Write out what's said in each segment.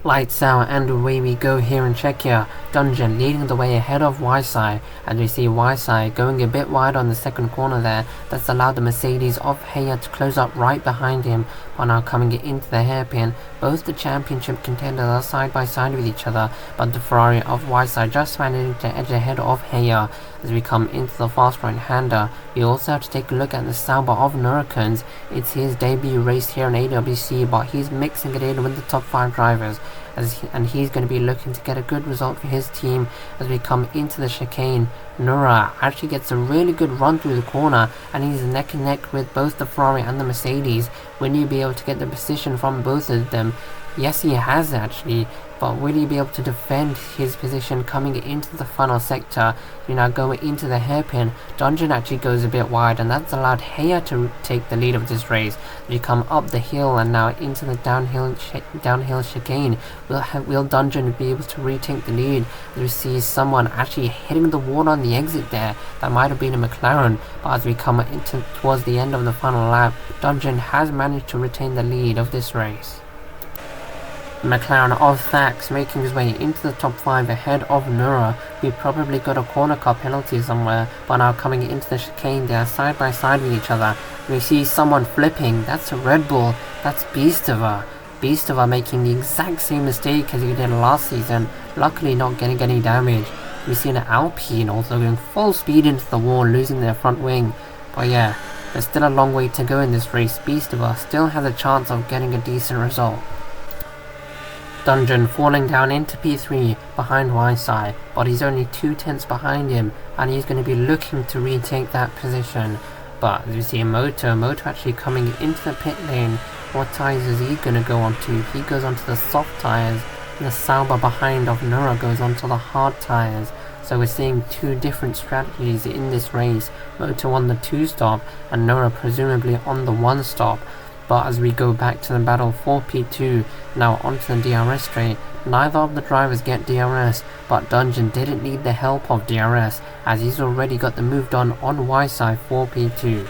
Lights out, and away we go here in Czechia. Dungeon leading the way ahead of YSI, and we see YSI going a bit wide on the second corner there. That's allowed the Mercedes of Heya to close up right behind him, but now coming into the hairpin. Both the championship contenders are side by side with each other, but the Ferrari of YSI just managing to edge ahead of Heya. As we come into the fast right-hander, we also have to take a look at the Sauber of Nurikens. It's his debut race here in AWC, but he's mixing it in with the top 5 drivers. And he's going to be looking to get a good result for his team as we come into the chicane. Nura actually gets a really good run through the corner, and he's neck and neck with both the Ferrari and the Mercedes. Will he be able to get the position from both of them? Yes, he has actually, but will he be able to defend his position coming into the final sector? We now go into the hairpin. Dungeon actually goes a bit wide, and that's allowed Heya to take the lead of this race. We come up the hill and now into the downhill chicane. Will Dungeon be able to retake the lead? We see someone actually hitting the wall on the exit there. That might have been a McLaren, but as we come towards the end of the final lap, Dungeon has managed to retain the lead of this race. McLaren of Thax making his way into the top 5 ahead of Nura. We probably got a corner car penalty somewhere, but now coming into the chicane, they are side by side with each other. We see someone flipping. That's a Red Bull. That's Beastova. Beastova making the exact same mistake as he did last season, luckily not getting any damage. We see an Alpine also going full speed into the wall, losing their front wing. But yeah, there's still a long way to go in this race. Beastova still has a chance of getting a decent result. Dungeon falling down into P3 behind YSI, but he's only 2 tenths behind him, and he's going to be looking to retake that position. But as we see Moto actually coming into the pit lane. What tyres is he going to go onto? He goes onto the soft tyres, and the Sauber behind of Nura goes onto the hard tyres. So we're seeing 2 different strategies in this race. Moto on the 2-stop, and Nura presumably on the 1-stop. But as we go back to the battle for P2, now onto the DRS straight, neither of the drivers get DRS, but Dungeon didn't need the help of DRS, as he's already got the move done on Y-side for P2.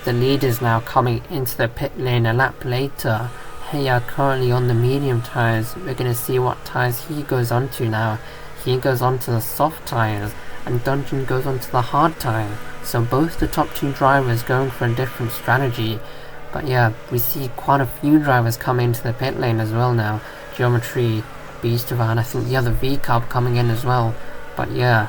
The lead is now coming into the pit lane a lap later. Heya currently on the medium tyres. We're going to see what tyres he goes onto now. He goes onto the soft tyres, and Dungeon goes onto the hard tyre. So both the top 2 drivers going for a different strategy. But yeah, we see quite a few drivers come into the pit lane as well now. Geometry, Beastova, and I think the other V-Cub coming in as well. But yeah,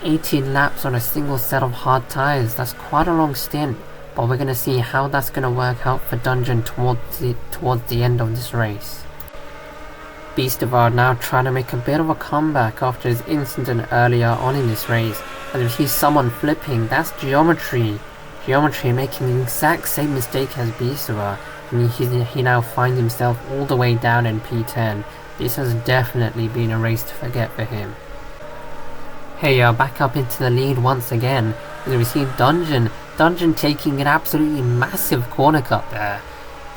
18 laps on a single set of hard tyres. That's quite a long stint. But we're going to see how that's going to work out for Dungeon towards the end of this race. Beastova now trying to make a bit of a comeback after his incident earlier on in this race. And if he's someone flipping, that's Geometry. Geometry making the exact same mistake as Beastova, and he now finds himself all the way down in P10. This has definitely been a race to forget for him. Heya back up into the lead once again, as we see Dungeon taking an absolutely massive corner cut there.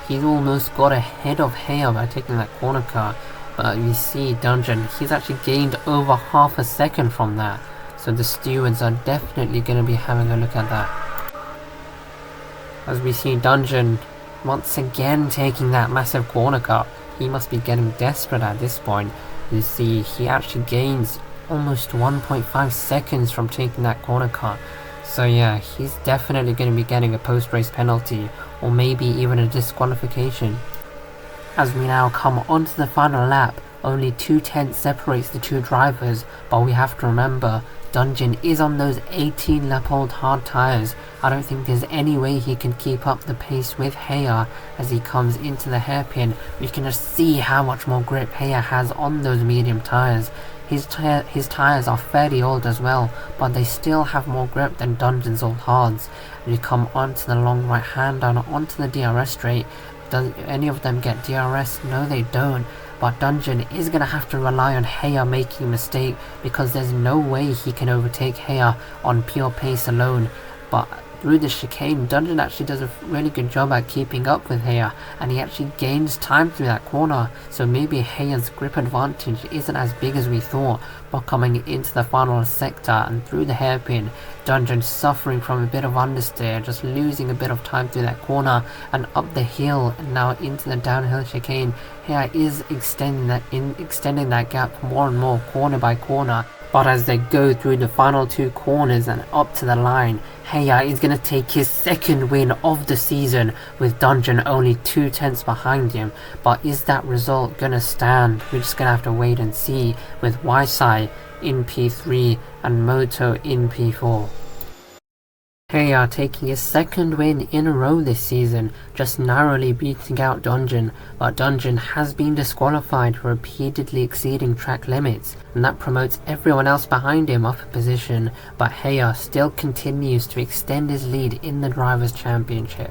He's almost got ahead of Heya by taking that corner cut, but we see Dungeon, he's actually gained over half a second from that, so the stewards are definitely going to be having a look at that. As we see Dungeon once again taking that massive corner cut. He must be getting desperate at this point. You see, he actually gains almost 1.5 seconds from taking that corner cut. So yeah, he's definitely going to be getting a post-race penalty, or maybe even a disqualification. As we now come onto the final lap, only 2 tenths separates the 2 drivers, but we have to remember, Dungeon is on those 18 lap old hard tyres. I don't think there's any way he can keep up the pace with Heya as he comes into the hairpin. We can just see how much more grip Heya has on those medium tyres. His tyres are fairly old as well, but they still have more grip than Dungeon's old hards. We come onto the long right hand and onto the DRS straight. Does any of them get DRS? No, they don't. But Dungeon is going to have to rely on Heya making a mistake, because there's no way he can overtake Heya on pure pace alone. But through the chicane. Dungeon actually does a really good job at keeping up with Heya, and he actually gains time through that corner, so maybe Heya's grip advantage isn't as big as we thought. But coming into the final sector and through the hairpin, Dungeon suffering from a bit of understeer, just losing a bit of time through that corner, and up the hill and now into the downhill chicane. Heya is extending that gap more and more corner by corner. But as they go through the final 2 corners and up to the line, Heya is going to take his second win of the season, with Dungeon only 2 tenths behind him. But is that result going to stand? We're just going to have to wait and see, with Waisai in P3 and Moto in P4. Heya taking his second win in a row this season, just narrowly beating out Dungeon, but Dungeon has been disqualified for repeatedly exceeding track limits, and that promotes everyone else behind him up a position, but Heya still continues to extend his lead in the Drivers' Championship.